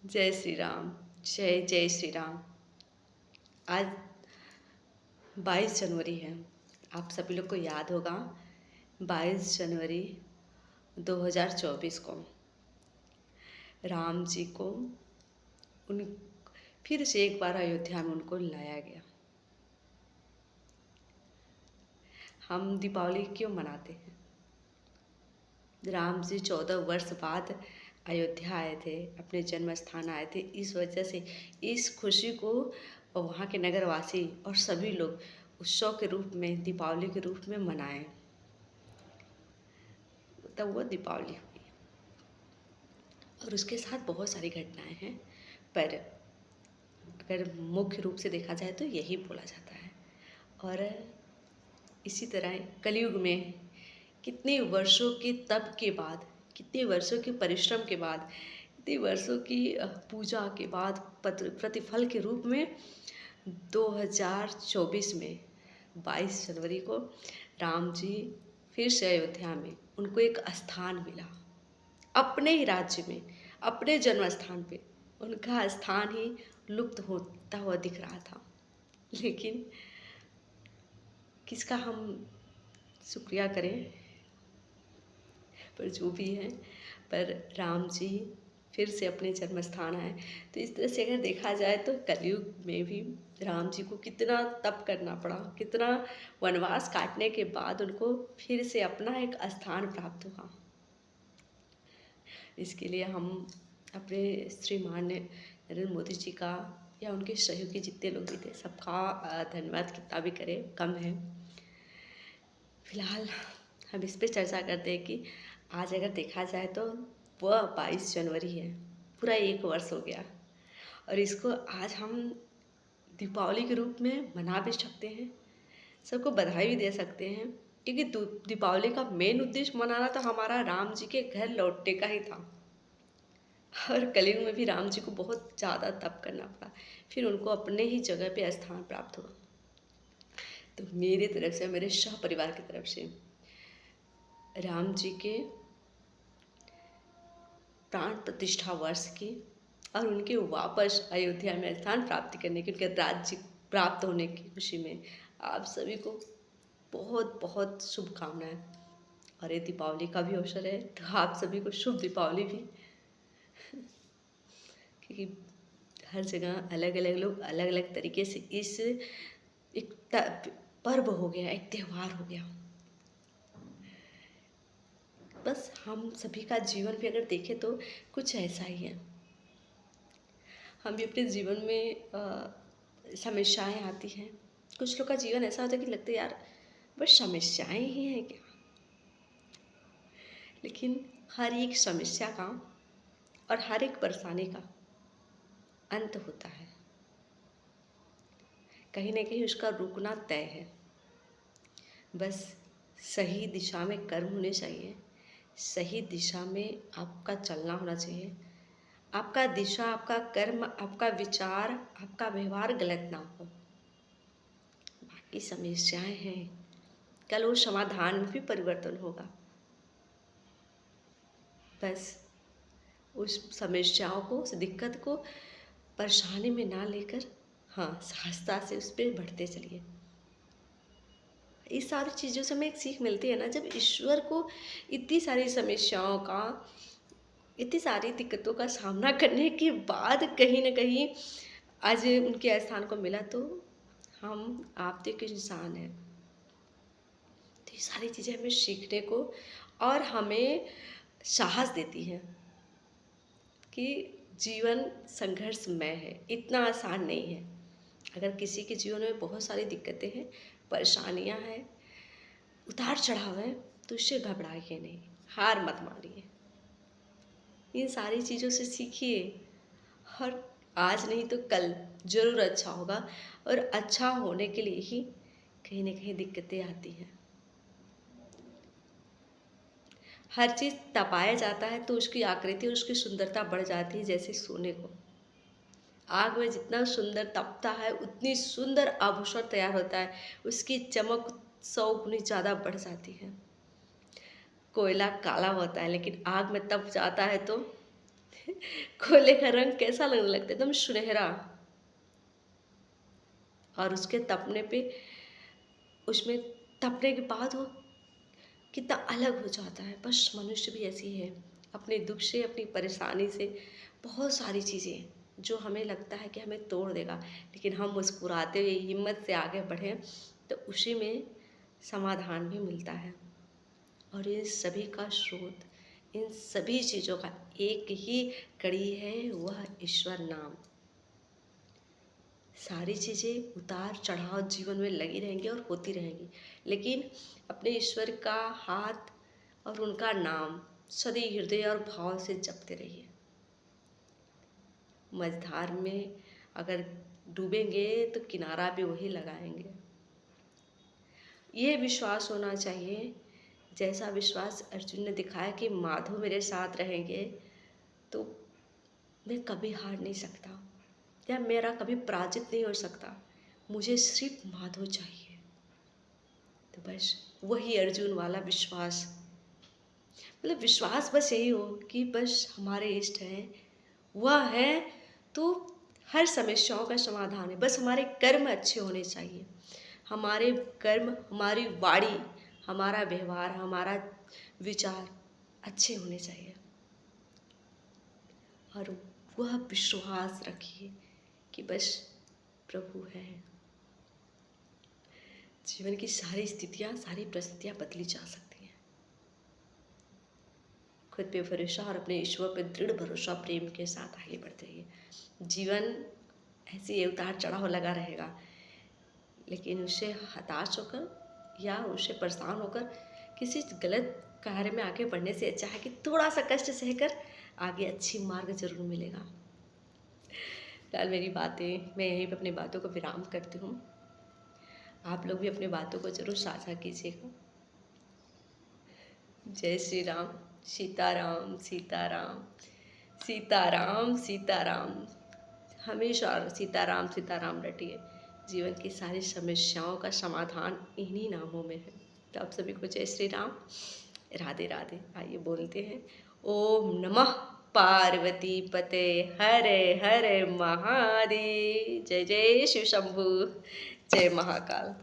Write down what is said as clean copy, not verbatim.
जय श्री राम। जय जय श्री राम। आज 22 जनवरी है। आप सभी लोग को याद होगा 22 जनवरी 2024 को राम जी को उन फिर से एक बार अयोध्या में उनको लाया गया। हम दीपावली क्यों मनाते हैं? राम जी 14 वर्ष बाद अयोध्या आए थे, अपने जन्म स्थान आए थे। इस वजह से इस खुशी को वहाँ के नगरवासी और सभी लोग उत्सव के रूप में, दीपावली के रूप में मनाएं। तब वो दीपावली हुई और उसके साथ बहुत सारी घटनाएं हैं, पर अगर मुख्य रूप से देखा जाए तो यही बोला जाता है। और इसी तरह कलयुग में कितने वर्षों के तप के बाद, कितने वर्षों के परिश्रम के बाद, कितने वर्षों की पूजा के बाद प्रतिफल के रूप में 2024 में 22 जनवरी को राम जी फिर से अयोध्या में उनको एक स्थान मिला। अपने ही राज्य में, अपने जन्म स्थान पे उनका स्थान ही लुप्त होता हुआ दिख रहा था। लेकिन किसका हम शुक्रिया करें? पर जो भी है, पर राम जी फिर से अपने जन्म स्थान आए। तो इस तरह से अगर देखा जाए तो कलयुग में भी राम जी को कितना तप करना पड़ा, कितना वनवास काटने के बाद उनको फिर से अपना एक स्थान प्राप्त हुआ। इसके लिए हम अपने श्रीमान नरेंद्र मोदी जी का या उनके सहयोगी जितने लोग भी थे सबका धन्यवाद कितना भी करें कम है। फिलहाल हम इस पे चर्चा करते हैं कि आज अगर देखा जाए तो वह 22 जनवरी है, पूरा एक वर्ष हो गया और इसको आज हम दीपावली के रूप में मना भी सकते हैं, सबको बधाई भी दे सकते हैं। क्योंकि दीपावली का मेन उद्देश्य मनाना तो हमारा राम जी के घर लौटने का ही था। और कलयुग में भी राम जी को बहुत ज़्यादा तप करना पड़ा, फिर उनको अपने ही जगह पे स्थान प्राप्त हुआ। तो मेरी तरफ से, मेरे सह परिवार की तरफ से राम जी के प्राण प्रतिष्ठा वर्ष की और उनके वापस अयोध्या में स्थान प्राप्ति करने की, उनके राज्य प्राप्त होने की खुशी में आप सभी को बहुत बहुत शुभकामनाएं। और ये दीपावली का भी अवसर है तो आप सभी को शुभ दीपावली भी। क्योंकि हर जगह अलग अलग लोग अलग अलग तरीके से इस एक पर्व हो गया, एक त्यौहार हो गया। बस हम सभी का जीवन भी अगर देखें तो कुछ ऐसा ही है। हम भी अपने जीवन में समस्याएं आती हैं। कुछ लोग का जीवन ऐसा होता है कि लगता है यार बस समस्याएं ही हैं क्या। लेकिन हर एक समस्या का और हर एक परेशानी का अंत होता है, कहीं ना कहीं उसका रुकना तय है। बस सही दिशा में कर्म होने चाहिए, सही दिशा में आपका चलना होना चाहिए। आपका दिशा, आपका कर्म, आपका विचार, आपका व्यवहार गलत ना हो। बाकी समस्याएं हैं, कल वो समाधान में भी परिवर्तन होगा। बस उस समस्याओं को, उस दिक्कत को परेशानी में ना लेकर हाँ सहजता से उस पर बढ़ते चलिए। इस सारी चीज़ों से हमें एक सीख मिलती है ना, जब ईश्वर को इतनी सारी समस्याओं का, इतनी सारी दिक्कतों का सामना करने के बाद कहीं ना कहीं आज उनके स्थान को मिला, तो हम आप तो एक इंसान हैं। तो ये सारी चीज़ें हमें सीखने को और हमें साहस देती हैं कि जीवन संघर्षमय है, इतना आसान नहीं है। अगर किसी के जीवन में बहुत सारी दिक्कतें हैं, परेशानियां हैं, उतार चढ़ाव है, तो उससे घबराइए नहीं, हार मत मानिए। इन सारी चीज़ों से सीखिए और आज नहीं तो कल ज़रूर अच्छा होगा। और अच्छा होने के लिए ही कहीं ना कहीं दिक्कतें आती हैं। हर चीज़ तपाया जाता है तो उसकी आकृति और उसकी सुंदरता बढ़ जाती है। जैसे सोने को आग में जितना सुंदर तपता है उतनी सुंदर आभूषण तैयार होता है, उसकी चमक 100 गुनी ज़्यादा बढ़ जाती है। कोयला काला होता है लेकिन आग में तप जाता है तो कोयले का रंग कैसा लगने लगता है? एकदम सुनहरा। और उसके तपने पे, उसमें तपने के बाद वो कितना अलग हो जाता है। बस मनुष्य भी ऐसी ही है, अपने दुख से, अपनी परेशानी से, बहुत सारी चीज़ें जो हमें लगता है कि हमें तोड़ देगा, लेकिन हम मुस्कुराते हुए हिम्मत से आगे बढ़ें तो उसी में समाधान भी मिलता है। और इन सभी का स्रोत, इन सभी चीज़ों का एक ही कड़ी है, वह ईश्वर नाम। सारी चीज़ें उतार चढ़ाव जीवन में लगी रहेंगी और होती रहेंगी, लेकिन अपने ईश्वर का हाथ और उनका नाम सदी हृदय और भाव से जपते रहिए। मझधार में अगर डूबेंगे तो किनारा भी वही लगाएंगे। ये विश्वास होना चाहिए, जैसा विश्वास अर्जुन ने दिखाया कि माधव मेरे साथ रहेंगे तो मैं कभी हार नहीं सकता, या मेरा कभी पराजित नहीं हो सकता। मुझे सिर्फ माधव चाहिए। तो बस वही अर्जुन वाला विश्वास, मतलब विश्वास बस यही हो कि बस हमारे इष्ट हैं, वह है तो हर समस्याओं का समाधान है। बस हमारे कर्म अच्छे होने चाहिए, हमारे कर्म, हमारी वाणी, हमारा व्यवहार, हमारा विचार अच्छे होने चाहिए। और वह विश्वास रखिए कि बस प्रभु है। जीवन की सारी स्थितियाँ, सारी परिस्थितियाँ बदली जा सकती हैं। खुद पे भरोसा और अपने ईश्वर पे दृढ़ भरोसा, प्रेम के साथ आगे बढ़ते रहिए। जीवन ऐसे उतार चढ़ाव लगा रहेगा, लेकिन उससे हताश होकर या उससे परेशान होकर किसी गलत कार्य में आगे बढ़ने से अच्छा है कि थोड़ा सा कष्ट सहकर आगे अच्छी मार्ग जरूर मिलेगा। फिलहाल मेरी बातें, मैं यहीं पर अपनी बातों को विराम करती हूँ। आप लोग भी अपनी बातों को जरूर साझा कीजिएगा। जय श्री राम। सीताराम सीताराम सीताराम सीताराम। हमेशा सीताराम सीताराम रटिए। जीवन की सारी समस्याओं का समाधान इन्हीं नामों में है। तो आप सभी को जय श्री राम, राधे राधे। आइए बोलते हैं ओम नमः पार्वती पते हरे हरे महादेव। जय जय शिव शंभु, जय महाकाल।